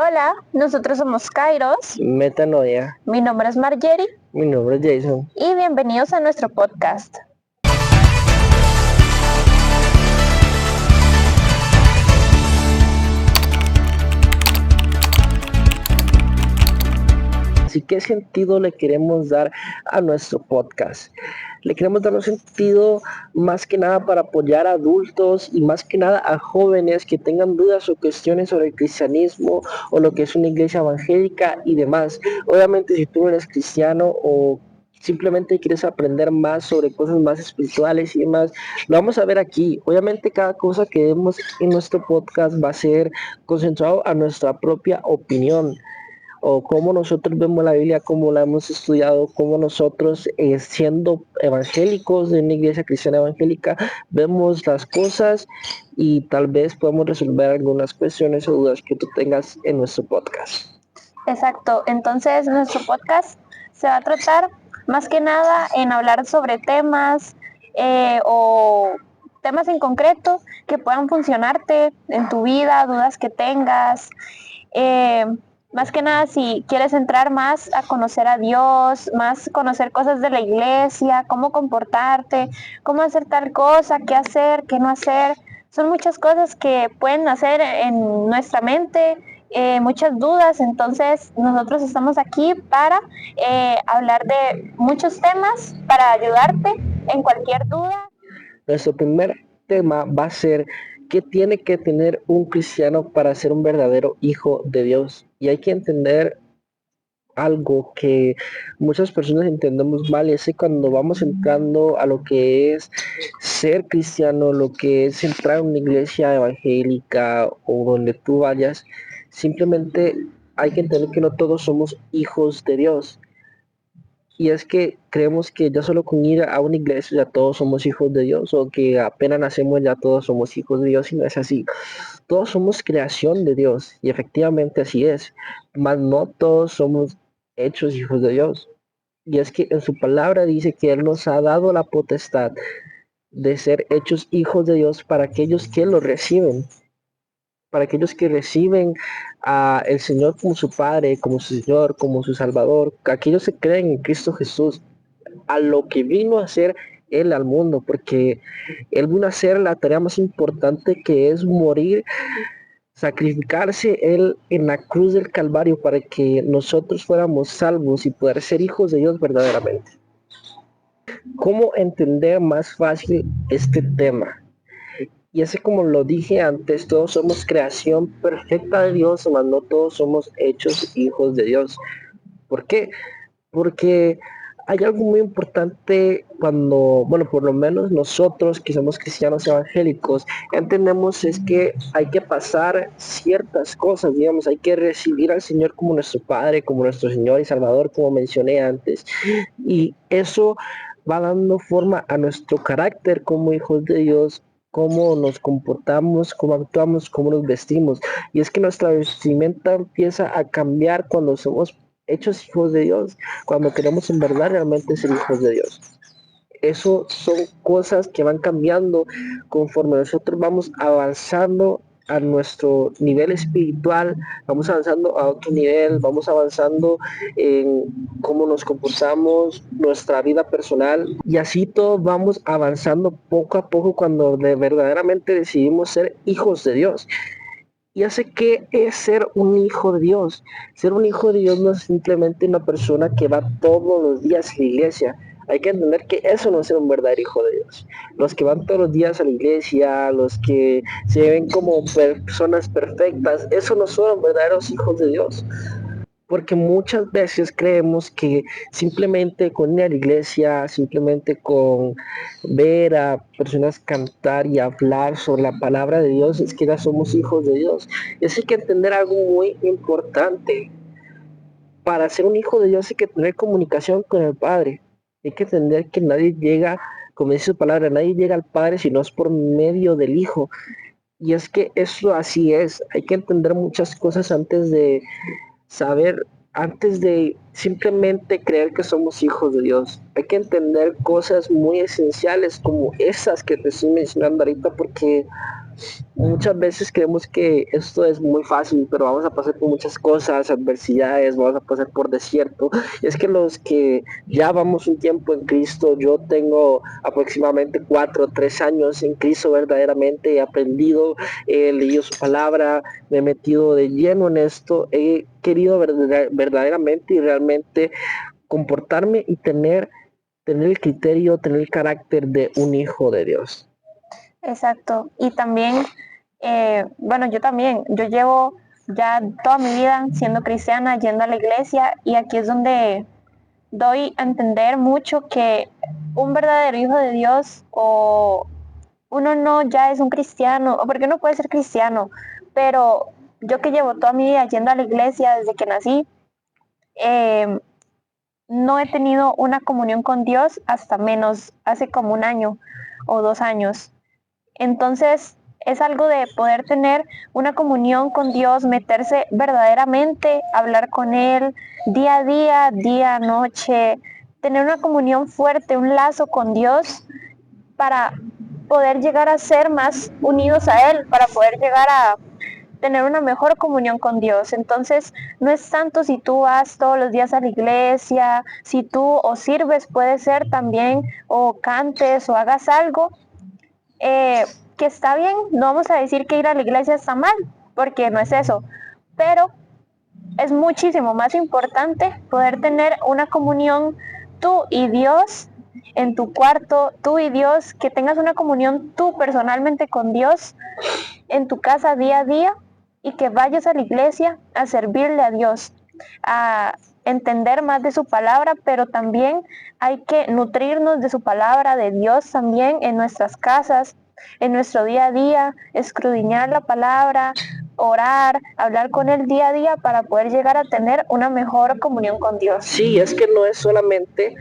Hola, nosotros somos Kairos, Metanoia. mi nombre es Margery Mi nombre es Jason. y bienvenidos a nuestro podcast. Así que, ¿qué sentido le queremos dar a nuestro podcast? Le queremos dar un sentido más que nada para apoyar a adultos y más que nada a jóvenes que tengan dudas o cuestiones sobre el cristianismo o lo que es una iglesia evangélica y demás. Obviamente, si tú eres cristiano o simplemente quieres aprender más sobre cosas más espirituales y demás, lo vamos a ver aquí. Obviamente cada cosa que vemos en nuestro podcast va a ser concentrado a nuestra propia opinión o cómo nosotros vemos la Biblia, cómo la hemos estudiado, cómo nosotros, siendo evangélicos de una iglesia cristiana evangélica, vemos las cosas y tal vez podemos resolver algunas cuestiones o dudas que tú tengas en nuestro podcast. Exacto, entonces nuestro podcast se va a tratar más que nada en hablar sobre temas o temas en concreto que puedan funcionarte en tu vida, dudas que tengas. Eh, Más que nada, si quieres entrar más a conocer a Dios, más conocer cosas de la iglesia, cómo comportarte, cómo hacer tal cosa, qué no hacer. Son muchas cosas que pueden hacer en nuestra mente, muchas dudas. Entonces, nosotros estamos aquí para hablar de muchos temas, para ayudarte en cualquier duda. Nuestro primer tema va a ser qué tiene que tener un cristiano para ser un verdadero hijo de Dios. Y hay que entender algo que muchas personas entendemos mal, y es que cuando vamos entrando a lo que es ser cristiano, lo que es entrar a una iglesia evangélica o donde tú vayas, simplemente hay que entender que no todos somos hijos de Dios. Y es que creemos que ya solo con ir a una iglesia ya todos somos hijos de Dios, o que apenas nacemos ya todos somos hijos de Dios, y no es así. Todos somos creación de Dios, y efectivamente así es, mas no todos somos hechos hijos de Dios. Y es que en su palabra dice que Él nos ha dado la potestad de ser hechos hijos de Dios para aquellos que lo reciben, para aquellos que reciben a el Señor como su Padre, como su Señor, como su Salvador, aquellos que creen en Cristo Jesús, a lo que vino a hacer Él al mundo, porque Él vino a hacer la tarea más importante, que es morir, sacrificarse Él en la cruz del Calvario para que nosotros fuéramos salvos y poder ser hijos de Dios verdaderamente. ¿Cómo entender más fácil este tema? Y así como lo dije antes, todos somos creación perfecta de Dios, mas no todos somos hechos hijos de Dios. ¿Por qué? Porque hay algo muy importante cuando, bueno, por lo menos nosotros que somos cristianos evangélicos, entendemos es que hay que pasar ciertas cosas, digamos, hay que recibir al Señor como nuestro Padre, como nuestro Señor y Salvador, como mencioné antes. Y eso va dando forma a nuestro carácter como hijos de Dios, cómo nos comportamos, cómo actuamos, cómo nos vestimos. Y es que nuestra vestimenta empieza a cambiar cuando somos hechos hijos de Dios, cuando queremos en verdad realmente ser hijos de Dios. Eso son cosas que van cambiando conforme nosotros vamos avanzando a nuestro nivel espiritual, vamos avanzando a otro nivel, vamos avanzando en cómo nos comportamos, nuestra vida personal, y así todos vamos avanzando poco a poco cuando verdaderamente decidimos ser hijos de Dios. Y hace que es ser un hijo de Dios. Ser un hijo de Dios no es simplemente una persona que va todos los días a la iglesia. Hay que entender que eso no es ser un verdadero hijo de Dios. Los que van todos los días a la iglesia, los que se ven como personas perfectas, eso no son verdaderos hijos de Dios. Porque muchas veces creemos que simplemente con ir a la iglesia, simplemente con ver a personas cantar y hablar sobre la palabra de Dios, es que ya somos hijos de Dios. Y así hay que entender algo muy importante. Para ser un hijo de Dios hay que tener comunicación con el Padre. Hay que entender que nadie llega, como dice su palabra, nadie llega al Padre si no es por medio del Hijo. Y es que eso así es. Hay que entender muchas cosas antes de saber, antes de simplemente creer que somos hijos de Dios. Hay que entender cosas muy esenciales como esas que te estoy mencionando ahorita, porque Muchas veces creemos que esto es muy fácil, pero vamos a pasar por muchas cosas, adversidades, vamos a pasar por desierto. Y es que los que ya vamos un tiempo en Cristo, yo tengo aproximadamente 4 o 3 años en Cristo verdaderamente, he aprendido, he leído su palabra, me he metido de lleno en esto, he querido verdaderamente y realmente comportarme y tener el criterio, tener el carácter de un hijo de Dios. Exacto. Y también, bueno, yo llevo ya toda mi vida siendo cristiana, yendo a la iglesia, y aquí es donde doy a entender mucho que un verdadero hijo de Dios, o uno no ya es un cristiano, o porque uno puede ser cristiano, pero yo que llevo toda mi vida yendo a la iglesia desde que nací, eh, no he tenido una comunión con Dios hasta menos hace como 1 año o 2 años. Entonces, es algo de poder tener una comunión con Dios, meterse verdaderamente, hablar con Él día a noche, tener una comunión fuerte, un lazo con Dios para poder llegar a ser más unidos a Él, para poder llegar a tener una mejor comunión con Dios. Entonces, no es tanto si tú vas todos los días a la iglesia, si tú o sirves, puede ser también, o cantes o hagas algo, que está bien, no vamos a decir que ir a la iglesia está mal, porque no es eso, pero es muchísimo más importante poder tener una comunión tú y Dios en tu cuarto, tú y Dios, que tengas una comunión tú personalmente con Dios en tu casa día a día, y que vayas a la iglesia a servirle a Dios, a entender más de su palabra, pero también hay que nutrirnos de su palabra, de Dios también en nuestras casas, en nuestro día a día, escudriñar la palabra, orar, hablar con Él día a día para poder llegar a tener una mejor comunión con Dios. Sí, es que no es solamente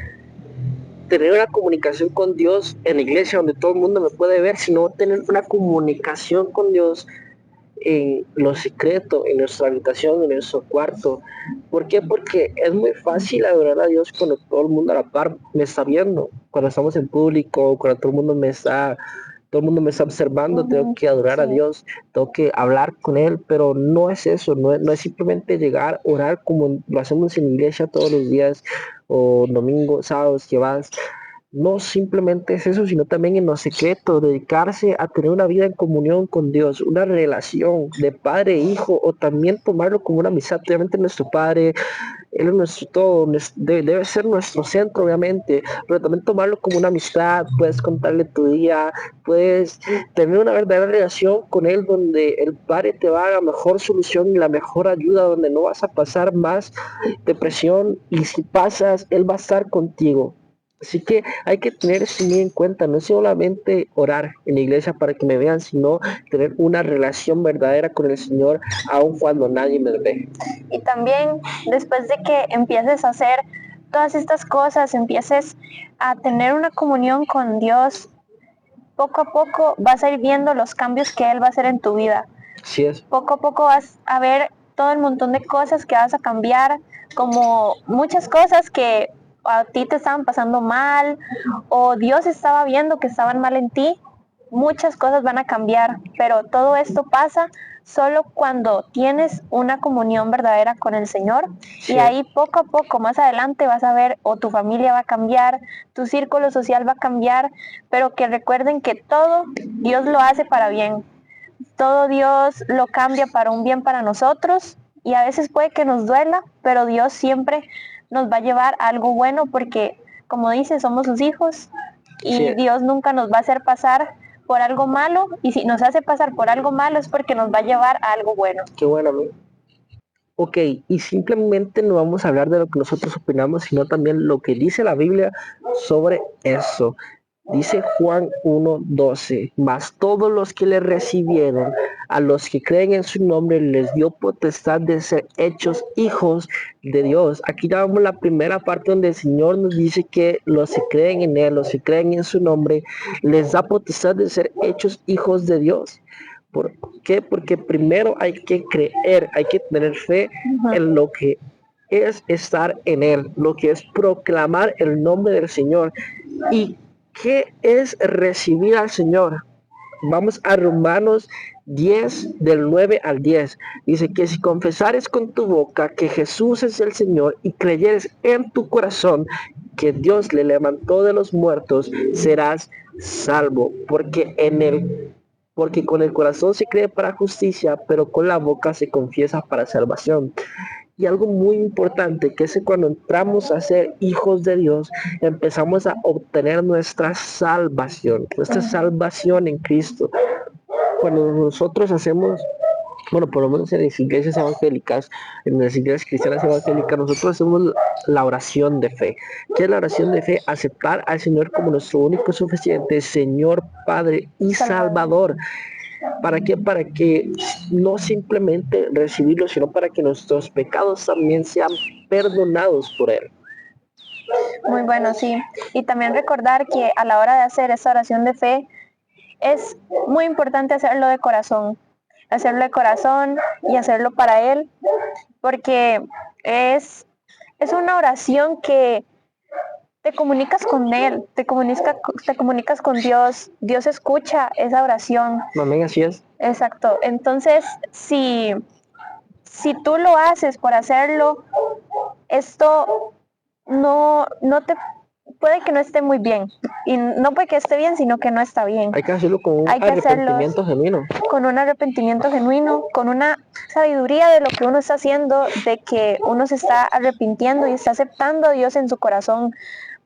tener una comunicación con Dios en la iglesia donde todo el mundo me puede ver, sino tener una comunicación con Dios en lo secreto, en nuestra habitación, en nuestro cuarto. ¿Por qué? Porque es muy fácil adorar a Dios cuando todo el mundo a la par me está viendo, cuando estamos en público, cuando todo el mundo me está observando, tengo que adorar a Sí. Dios, tengo que hablar con Él, pero no es eso, no es simplemente llegar, orar como lo hacemos en la iglesia todos los días, o domingos, sábados que vas. No simplemente es eso, sino también en lo secreto, dedicarse a tener una vida en comunión con Dios, una relación de padre e hijo, o también tomarlo como una amistad. Obviamente nuestro Padre, Él es nuestro todo, debe ser nuestro centro, obviamente, pero también tomarlo como una amistad. Puedes contarle tu día, puedes tener una verdadera relación con Él, donde el Padre te va a dar la mejor solución y la mejor ayuda, donde no vas a pasar más depresión, y si pasas, Él va a estar contigo. Así que hay que tener eso muy en cuenta, no es solamente orar en la iglesia para que me vean, sino tener una relación verdadera con el Señor, aun cuando nadie me ve. Y también, después de que empieces a hacer todas estas cosas, empieces a tener una comunión con Dios, poco a poco vas a ir viendo los cambios que Él va a hacer en tu vida. Así es. Poco a poco vas a ver todo el montón de cosas que vas a cambiar, como muchas cosas que a ti te estaban pasando mal, o Dios estaba viendo que estaban mal en ti. Muchas cosas van a cambiar, pero todo esto pasa solo cuando tienes una comunión verdadera con el Señor. Sí. Y ahí poco a poco, más adelante, vas a ver, o tu familia va a cambiar, tu círculo social va a cambiar, pero que recuerden que todo Dios lo hace para bien. Todo Dios lo cambia para un bien para nosotros, y a veces puede que nos duela, pero Dios siempre nos va a llevar a algo bueno, porque como dice, somos sus hijos, y Sí. Dios nunca nos va a hacer pasar por algo malo, y si nos hace pasar por algo malo es porque nos va a llevar a algo bueno. Qué bueno, amigo. Ok, y simplemente no vamos a hablar de lo que nosotros opinamos, sino también lo que dice la Biblia sobre eso. Dice Juan 1:12, mas todos los que le recibieron, a los que creen en su nombre, les dio potestad de ser hechos hijos de Dios. Aquí ya vamos la primera parte donde el Señor nos dice que los que creen en Él, los que creen en su nombre, les da potestad de ser hechos hijos de Dios. ¿Por qué? Porque primero hay que creer, hay que tener fe en lo que es estar en Él, lo que es proclamar el nombre del Señor. ¿Y qué es recibir al Señor? Vamos a Romanos 10, del 9 al 10. Dice que si confesares con tu boca que Jesús es el Señor y creyeres en tu corazón que Dios le levantó de los muertos, serás salvo. Porque con el corazón se cree para justicia, pero con la boca se confiesa para salvación. Y algo muy importante, que es que cuando entramos a ser hijos de Dios, empezamos a obtener nuestra salvación en Cristo. Cuando nosotros hacemos, bueno, por lo menos en las iglesias evangélicas, en las iglesias cristianas evangélicas, nosotros hacemos la oración de fe. ¿Qué es la oración de fe? Aceptar al Señor como nuestro único suficiente Señor, Padre y Salvador. ¿Para qué? Para que no simplemente recibirlo, sino para que nuestros pecados también sean perdonados por Él. Muy bueno, sí. Y también recordar que a la hora de hacer esa oración de fe, es muy importante hacerlo de corazón y hacerlo para Él, porque es una oración que te comunicas con Él, te comunicas con Dios, Dios escucha esa oración. Amén, así es. Exacto. Entonces, si tú lo haces por hacerlo, esto no te puede que no esté muy bien. Y no puede que esté bien, sino que no está bien. Hay que hacerlo con un arrepentimiento genuino. Con un arrepentimiento genuino, con una sabiduría de lo que uno está haciendo, de que uno se está arrepintiendo y está aceptando a Dios en su corazón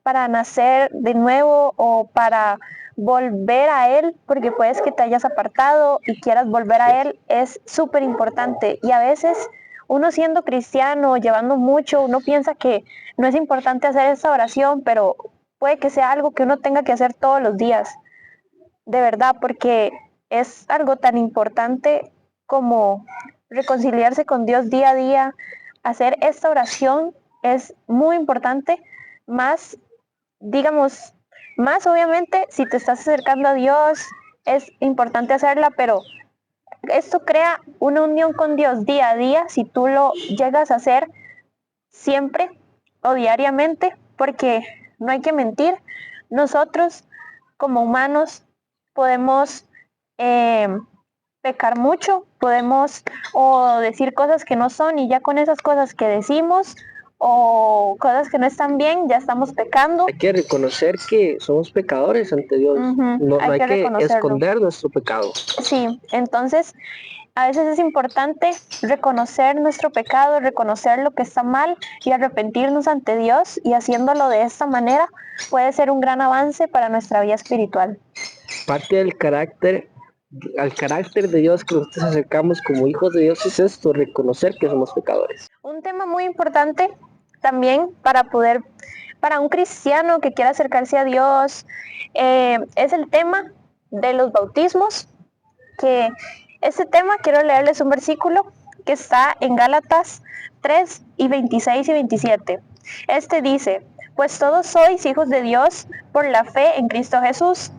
para nacer de nuevo o para volver a Él, porque puedes que te hayas apartado y quieras volver a Él, es súper importante. Y a veces uno siendo cristiano, llevando mucho, uno piensa que no es importante hacer esta oración, pero puede que sea algo que uno tenga que hacer todos los días, de verdad, porque es algo tan importante como reconciliarse con Dios día a día. Hacer esta oración es muy importante, más, digamos, más obviamente si te estás acercando a Dios, es importante hacerla, pero esto crea una unión con Dios día a día si tú lo llegas a hacer siempre o diariamente, porque no hay que mentir, nosotros como humanos podemos pecar mucho, podemos o decir cosas que no son y ya con esas cosas que decimos o cosas que no están bien, ya estamos pecando. Hay que reconocer que somos pecadores ante Dios. No hay que esconder nuestro pecado. Sí, entonces a veces es importante reconocer nuestro pecado, reconocer lo que está mal y arrepentirnos ante Dios, y haciéndolo de esta manera puede ser un gran avance para nuestra vida espiritual. Parte del carácter, al carácter de Dios que nosotros acercamos como hijos de Dios es esto, reconocer que somos pecadores. Un tema muy importante también para un cristiano que quiera acercarse a Dios, es el tema de los bautismos, que este tema quiero leerles un versículo que está en Gálatas 3 y 26 y 27. Este dice: pues todos sois hijos de Dios por la fe en Cristo Jesús,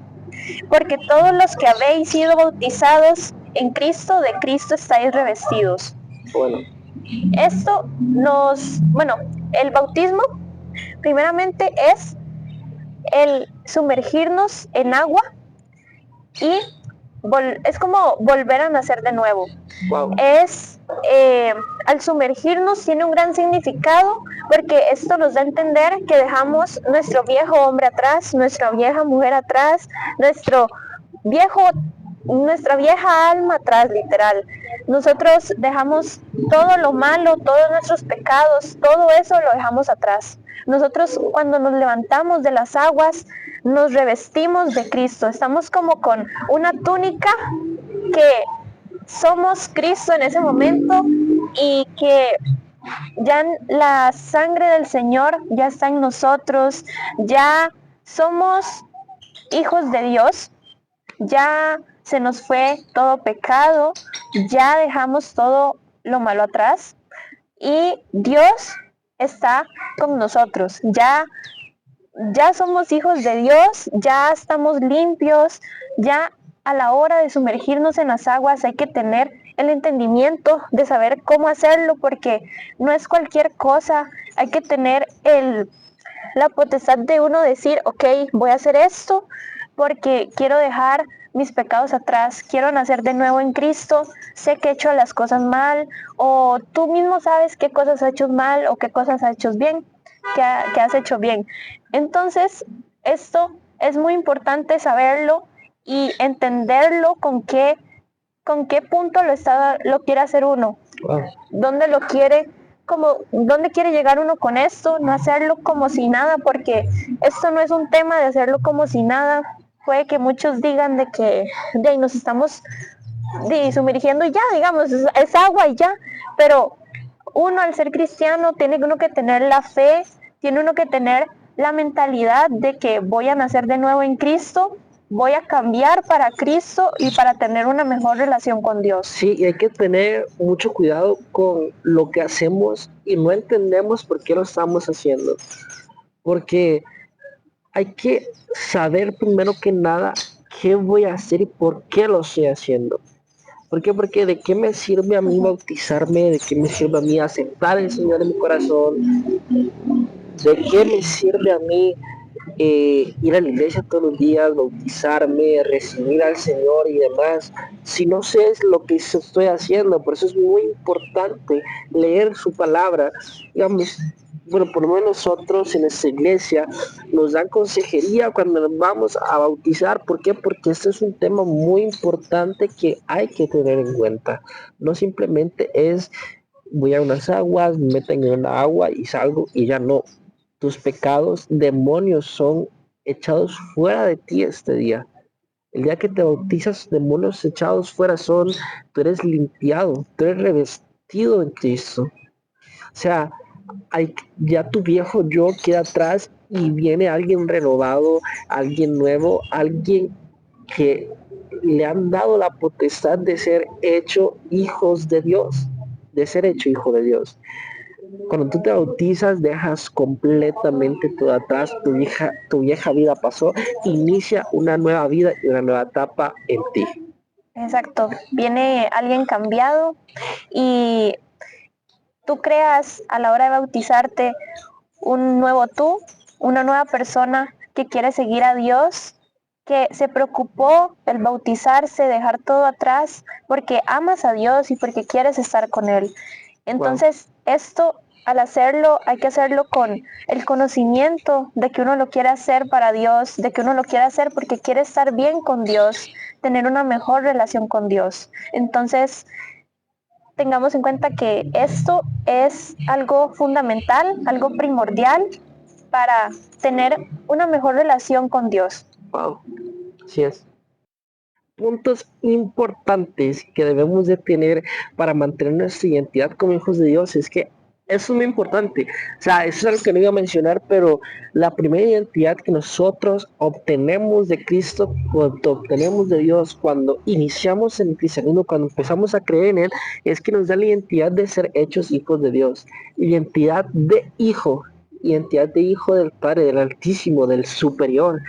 porque todos los que habéis sido bautizados en Cristo, de Cristo estáis revestidos. Bueno, el bautismo primeramente es el sumergirnos en agua y es como volver a nacer de nuevo. Wow. Al sumergirnos tiene un gran significado, porque esto nos da a entender que dejamos nuestro viejo hombre atrás, nuestra vieja mujer atrás, nuestra vieja alma atrás, literal. Nosotros dejamos todo lo malo, todos nuestros pecados, todo eso lo dejamos atrás. Nosotros cuando nos levantamos de las aguas, nos revestimos de Cristo. Estamos como con una túnica que somos Cristo en ese momento, y que ya la sangre del Señor ya está en nosotros, ya somos hijos de Dios, ya se nos fue todo pecado, ya dejamos todo lo malo atrás y Dios está con nosotros. Ya somos hijos de Dios, ya estamos limpios, ya a la hora de sumergirnos en las aguas hay que tener el entendimiento de saber cómo hacerlo, porque no es cualquier cosa. Hay que tener la potestad de uno decir: ok, voy a hacer esto, porque quiero dejar mis pecados atrás, quiero nacer de nuevo en Cristo, sé que he hecho las cosas mal, o tú mismo sabes qué cosas has hecho mal o qué cosas has hecho bien, que has hecho bien. Entonces, esto es muy importante saberlo y entenderlo con qué punto lo quiere hacer uno, Wow. dónde lo quiere, como, dónde quiere llegar uno con esto, no hacerlo como si nada, porque esto no es un tema de hacerlo como si nada. Puede que muchos digan de que de ahí nos estamos sumergiendo y ya, digamos, es agua y ya, pero uno al ser cristiano tiene uno que tener la fe, tiene uno que tener la mentalidad de que voy a nacer de nuevo en Cristo, voy a cambiar para Cristo y para tener una mejor relación con Dios. Sí, y hay que tener mucho cuidado con lo que hacemos y no entendemos por qué lo estamos haciendo. Porque hay que saber primero que nada qué voy a hacer y por qué lo estoy haciendo. ¿Por qué? Porque de qué me sirve a mí bautizarme, de qué me sirve a mí aceptar al Señor en mi corazón, de qué me sirve a mí ir a la iglesia todos los días, bautizarme, recibir al Señor y demás, si no sé es lo que estoy haciendo. Por eso es muy importante leer su palabra. Digamos, bueno, por lo menos nosotros en esta iglesia nos dan consejería cuando nos vamos a bautizar. ¿Por qué? Porque este es un tema muy importante que hay que tener en cuenta. No simplemente es voy a unas aguas, me meten en una agua y salgo y ya no. Tus pecados, demonios, son echados fuera de ti este día. El día que te bautizas, demonios echados fuera son, tú eres limpiado, tú eres revestido en Cristo. O sea, ya tu viejo yo queda atrás y viene alguien renovado, alguien nuevo, alguien que le han dado la potestad de ser hecho hijos de Dios, de ser hecho hijo de Dios. Cuando tú te bautizas, dejas completamente todo atrás, tu vieja vida pasó, inicia una nueva vida y una nueva etapa en ti. Exacto, viene alguien cambiado y tú creas a la hora de bautizarte un nuevo tú, una nueva persona que quiere seguir a Dios, que se preocupó el bautizarse, dejar todo atrás, porque amas a Dios y porque quieres estar con Él. Wow. Entonces, esto al hacerlo, hay que hacerlo con el conocimiento de que uno lo quiere hacer para Dios, de que uno lo quiere hacer porque quiere estar bien con Dios, tener una mejor relación con Dios. Entonces, tengamos en cuenta que esto es algo fundamental, algo primordial para tener una mejor relación con Dios. Wow. Así es. Puntos importantes que debemos de tener para mantener nuestra identidad como hijos de Dios es que eso es muy importante. O sea, eso es algo que no iba a mencionar, pero la primera identidad que nosotros obtenemos de Cristo, cuando obtenemos de Dios, cuando iniciamos en el cristianismo, cuando empezamos a creer en Él, es que nos da la identidad de ser hechos hijos de Dios. Identidad de hijo del Padre, del Altísimo, del Superior,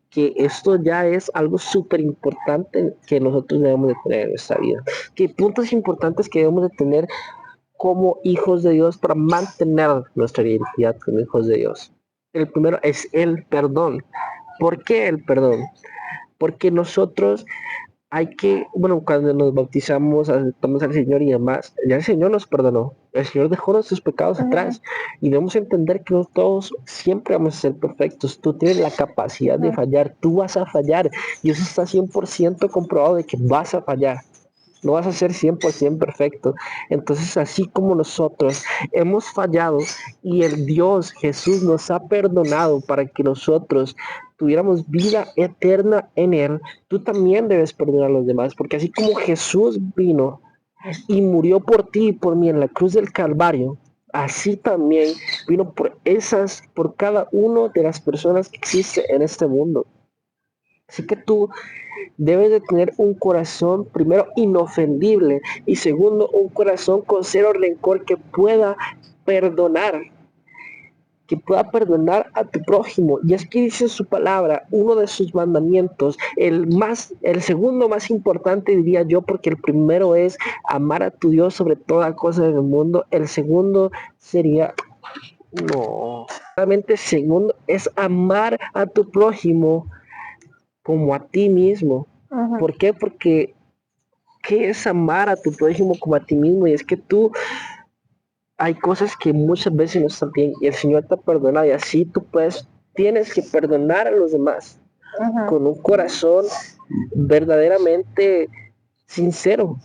que esto ya es algo súper importante que nosotros debemos de tener en nuestra vida. Que puntos importantes que debemos de tener como hijos de Dios para mantener nuestra identidad como hijos de Dios. El primero es el perdón. ¿Por qué el perdón? Porque nosotros hay que, bueno, cuando nos bautizamos, aceptamos al Señor y demás, ya el Señor nos perdonó, el Señor dejó nuestros pecados atrás y debemos entender que no todos siempre vamos a ser perfectos, tú tienes la capacidad de fallar, tú vas a fallar y eso está 100% comprobado de que vas a fallar. No vas a ser 100% perfecto. Entonces, así como nosotros hemos fallado y el Dios Jesús nos ha perdonado para que nosotros tuviéramos vida eterna en Él, tú también debes perdonar a los demás, porque así como Jesús vino y murió por ti y por mí en la cruz del Calvario, así también vino por cada una de las personas que existe en este mundo. Así que tú debes de tener un corazón, primero, inofendible y segundo, un corazón con cero rencor que pueda perdonar a tu prójimo. Y es que dice su palabra, uno de sus mandamientos, el segundo más importante diría yo, porque el primero es amar a tu Dios sobre toda cosa del mundo. El segundo sería, no, realmente segundo es amar a tu prójimo como a ti mismo. Ujú, ¿Por qué? Porque ¿qué es amar a tu prójimo como a ti mismo? Y es que tú hay cosas que muchas veces no están bien y el Señor te perdona y así tú puedes, tienes que perdonar a los demás ujú. con un corazón verdaderamente sincero.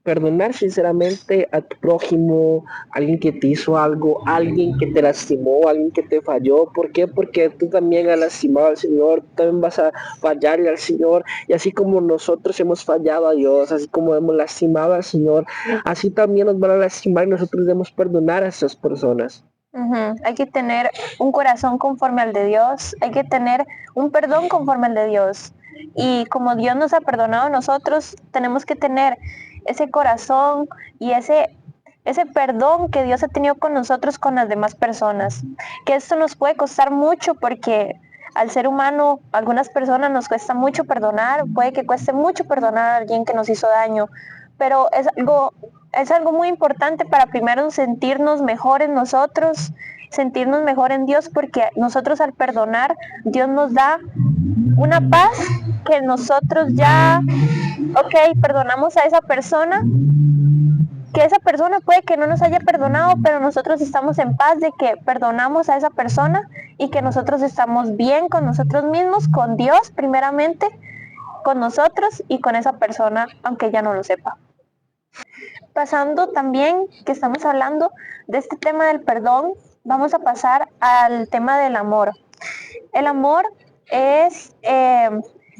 Perdonar sinceramente a tu prójimo, alguien que te hizo algo, alguien que te lastimó, alguien que te falló. ¿Por qué? Porque tú también has lastimado al Señor, tú también vas a fallarle al Señor. Y así como nosotros hemos fallado a Dios, así como hemos lastimado al Señor, así también nos van a lastimar y nosotros debemos perdonar a esas personas. Ujú. Hay que tener un corazón conforme al de Dios, hay que tener un perdón conforme al de Dios. Y como Dios nos ha perdonado a nosotros, tenemos que tener ese corazón y ese perdón que Dios ha tenido con nosotros, con las demás personas. Que esto nos puede costar mucho porque al ser humano, a algunas personas nos cuesta mucho perdonar, puede que cueste mucho perdonar a alguien que nos hizo daño, pero es algo muy importante para primero sentirnos mejor en nosotros, sentirnos mejor en Dios, porque nosotros al perdonar, Dios nos da una paz que nosotros ya, ok, perdonamos a esa persona, que esa persona puede que no nos haya perdonado, pero nosotros estamos en paz de que perdonamos a esa persona y que nosotros estamos bien con nosotros mismos, con Dios primeramente, con nosotros y con esa persona, aunque ella no lo sepa. Pasando también, que estamos hablando de este tema del perdón, vamos a pasar al tema del amor. El amor es, eh,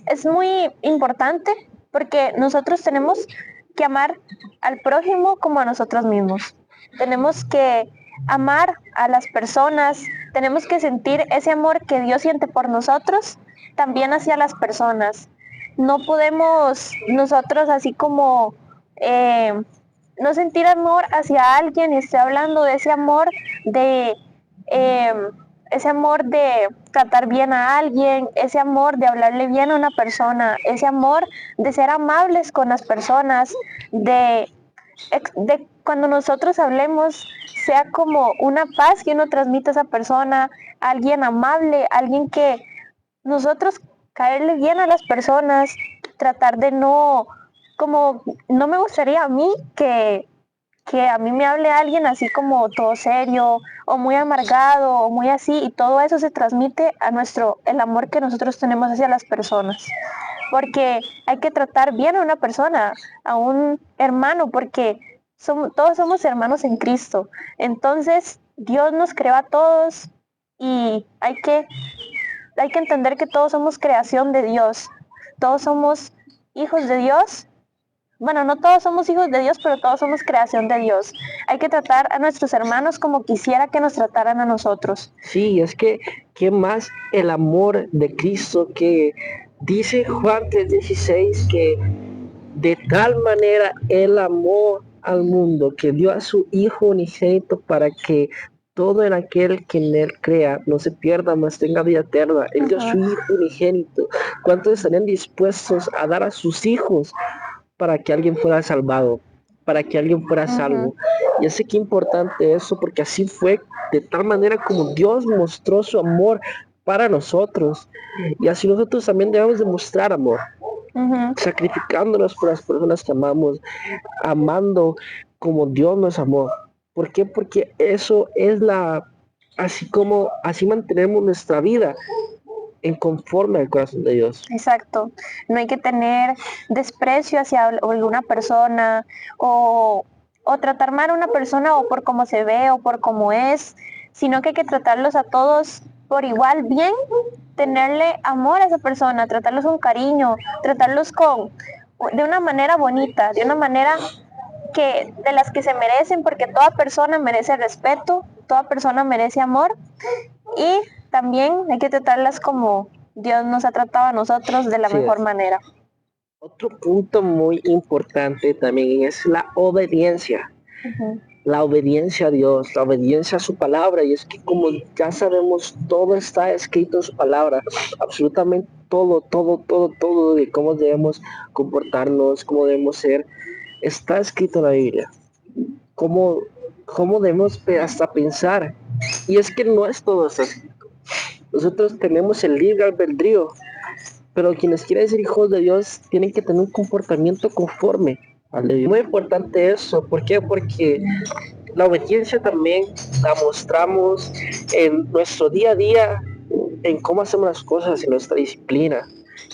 es muy importante porque nosotros tenemos que amar al prójimo como a nosotros mismos. Tenemos que amar a las personas, tenemos que sentir ese amor que Dios siente por nosotros, también hacia las personas. No podemos nosotros así como no sentir amor hacia alguien, y estoy hablando de de eh, ese amor de tratar bien a alguien, ese amor de hablarle bien a una persona, ese amor de ser amables con las personas, de cuando nosotros hablemos sea como una paz que uno transmite a esa persona, alguien amable, alguien que nosotros caerle bien a las personas, tratar de no, como no me gustaría a mí que a mí me hable alguien así como todo serio o muy amargado o muy así y todo eso se transmite a el amor que nosotros tenemos hacia las personas. Porque hay que tratar bien a una persona, a un hermano, porque todos somos hermanos en Cristo. Entonces, Dios nos creó a todos y hay que entender que todos somos creación de Dios. Todos somos hijos de Dios. Bueno, no todos somos hijos de Dios, pero todos somos creación de Dios. Hay que tratar a nuestros hermanos como quisiera que nos trataran a nosotros. Sí, es que, ¿qué más el amor de Cristo que dice Juan 3:16 que de tal manera Él amó al mundo que dio a su Hijo unigénito para que todo en aquel que en Él crea no se pierda, mas tenga vida eterna? Él dio a su Ujú, Hijo unigénito. ¿Cuántos estarían dispuestos a dar a sus hijos para que alguien fuera salvado, para que alguien fuera ujú, salvo? Y sé que importante eso, porque así fue de tal manera como Dios mostró su amor para nosotros. Y así nosotros también debemos demostrar amor, ujú. sacrificándonos por las personas que amamos, amando como Dios nos amó. ¿Por qué? Porque eso es así como, así mantenemos nuestra vida en conforme al corazón de Dios. Exacto. No hay que tener desprecio hacia alguna persona o tratar mal a una persona o por cómo se ve o por cómo es, sino que hay que tratarlos a todos por igual bien, tenerle amor a esa persona, tratarlos con cariño, tratarlos de una manera bonita, de una manera de las que se merecen, porque toda persona merece respeto, toda persona merece amor y también hay que tratarlas como Dios nos ha tratado a nosotros de la Así mejor es. manera. Otro punto muy importante también es la obediencia. Ujú, La obediencia a Dios, la obediencia a su palabra. Y es que como ya sabemos, todo está escrito en su palabra. Absolutamente todo, todo, todo, todo de cómo debemos comportarnos, cómo debemos ser, está escrito en la Biblia. Cómo, cómo debemos hasta pensar. Y es que no es todo eso. Nosotros tenemos el libre albedrío pero quienes quieren ser hijos de Dios tienen que tener un comportamiento conforme al de Dios. Muy importante eso, ¿por qué? Porque la obediencia también la mostramos en nuestro día a día, en cómo hacemos las cosas, en nuestra disciplina.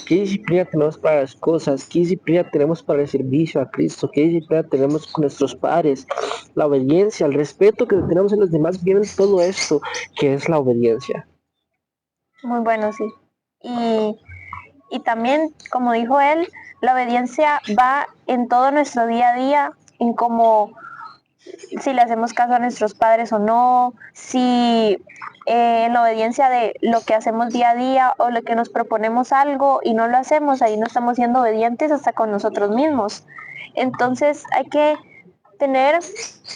¿Qué disciplina tenemos para las cosas? ¿Qué disciplina tenemos para el servicio a Cristo? ¿Qué disciplina tenemos con nuestros padres? La obediencia, el respeto que tenemos en los demás, viene todo esto que es la obediencia. Muy bueno, sí. Y también, como dijo él, la obediencia va en todo nuestro día a día, en cómo si le hacemos caso a nuestros padres o no, si en la obediencia de lo que hacemos día a día o lo que nos proponemos algo y no lo hacemos, ahí no estamos siendo obedientes hasta con nosotros mismos. Entonces hay que tener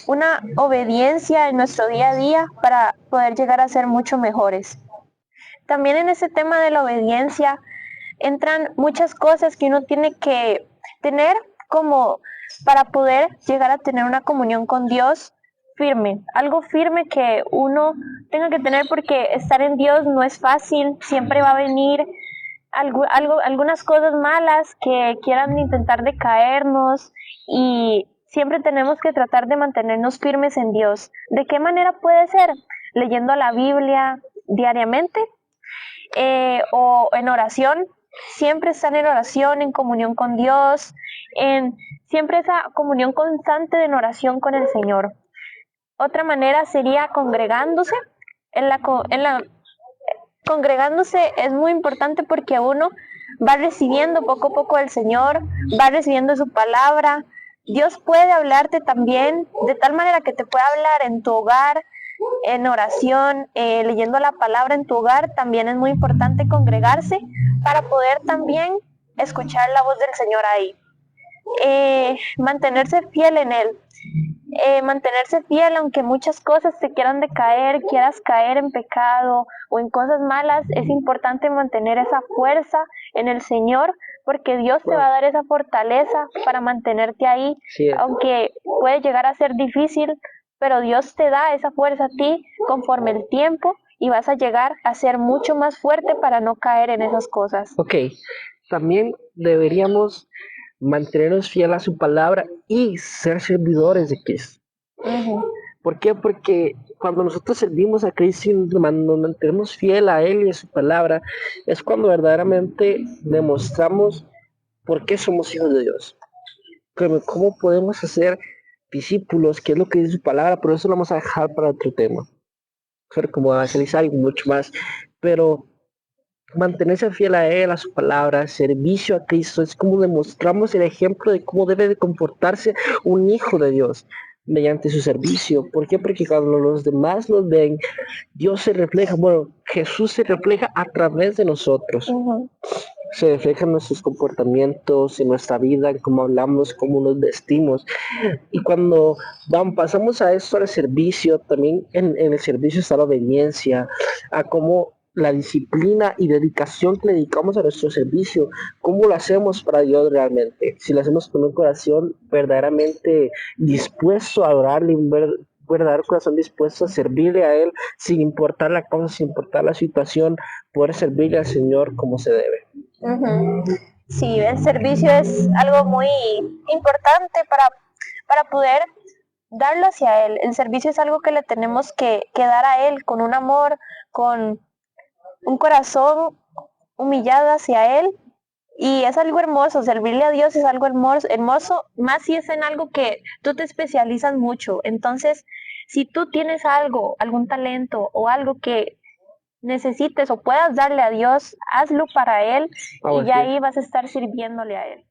una obediencia en nuestro día a día para poder llegar a ser mucho mejores. También en ese tema de la obediencia entran muchas cosas que uno tiene que tener como para poder llegar a tener una comunión con Dios firme, algo firme que uno tenga que tener porque estar en Dios no es fácil, siempre va a venir algunas cosas malas que quieran intentar de caernos y siempre tenemos que tratar de mantenernos firmes en Dios. ¿De qué manera puede ser? Leyendo la Biblia diariamente, o en oración, siempre están en oración, en comunión con Dios, en siempre esa comunión constante en oración con el Señor. Otra manera sería congregándose. Congregándose es muy importante porque uno va recibiendo poco a poco el Señor, va recibiendo su palabra. Dios puede hablarte también de tal manera que te pueda hablar en tu hogar, en oración, leyendo la palabra en tu hogar. También es muy importante congregarse para poder también escuchar la voz del Señor ahí. Mantenerse fiel en Él. Mantenerse fiel aunque muchas cosas te quieran decaer, quieras caer en pecado o en cosas malas, es importante mantener esa fuerza en el Señor porque Dios te va a dar esa fortaleza para mantenerte ahí, Sí, aunque puede llegar a ser difícil, pero Dios te da esa fuerza a ti conforme el tiempo y vas a llegar a ser mucho más fuerte para no caer en esas cosas. ok, también deberíamos mantenernos fieles a su palabra y ser servidores de Cristo. Ujú. ¿Por qué? Porque cuando nosotros servimos a Cristo y nos mantenemos fiel a Él y a su palabra, es cuando verdaderamente demostramos por qué somos hijos de Dios. ¿Cómo podemos hacer discípulos? ¿Qué es lo que dice su palabra? Pero eso lo vamos a dejar para otro tema. Como evangelizar y mucho más. Pero mantenerse fiel a Él, a su palabra, servicio a Cristo, es como demostramos el ejemplo de cómo debe de comportarse un hijo de Dios mediante su servicio. ¿Por qué? Porque cuando los demás nos ven, Dios se refleja, bueno, Jesús se refleja a través de nosotros. Uh-huh. Se refleja en nuestros comportamientos, en nuestra vida, en cómo hablamos, cómo nos vestimos. Y cuando pasamos a esto, al servicio, también en el servicio está la obediencia, a cómo la disciplina y dedicación que le dedicamos a nuestro servicio, cómo lo hacemos para Dios realmente. Si lo hacemos con un corazón verdaderamente dispuesto a adorarle, un verdadero corazón dispuesto a servirle a Él, sin importar la causa, sin importar la situación, poder servirle al Señor como se debe. Uh-huh. Sí, el servicio es algo muy importante para poder darlo hacia Él. El servicio es algo que le tenemos que dar a Él con un amor, con un corazón humillado hacia Él. Y es algo hermoso, servirle a Dios es algo hermoso, más si es en algo que tú te especializas mucho. Entonces, si tú tienes algo, algún talento o algo que necesites o puedas darle a Dios, hazlo para Él y ya ahí vas a estar sirviéndole a Él.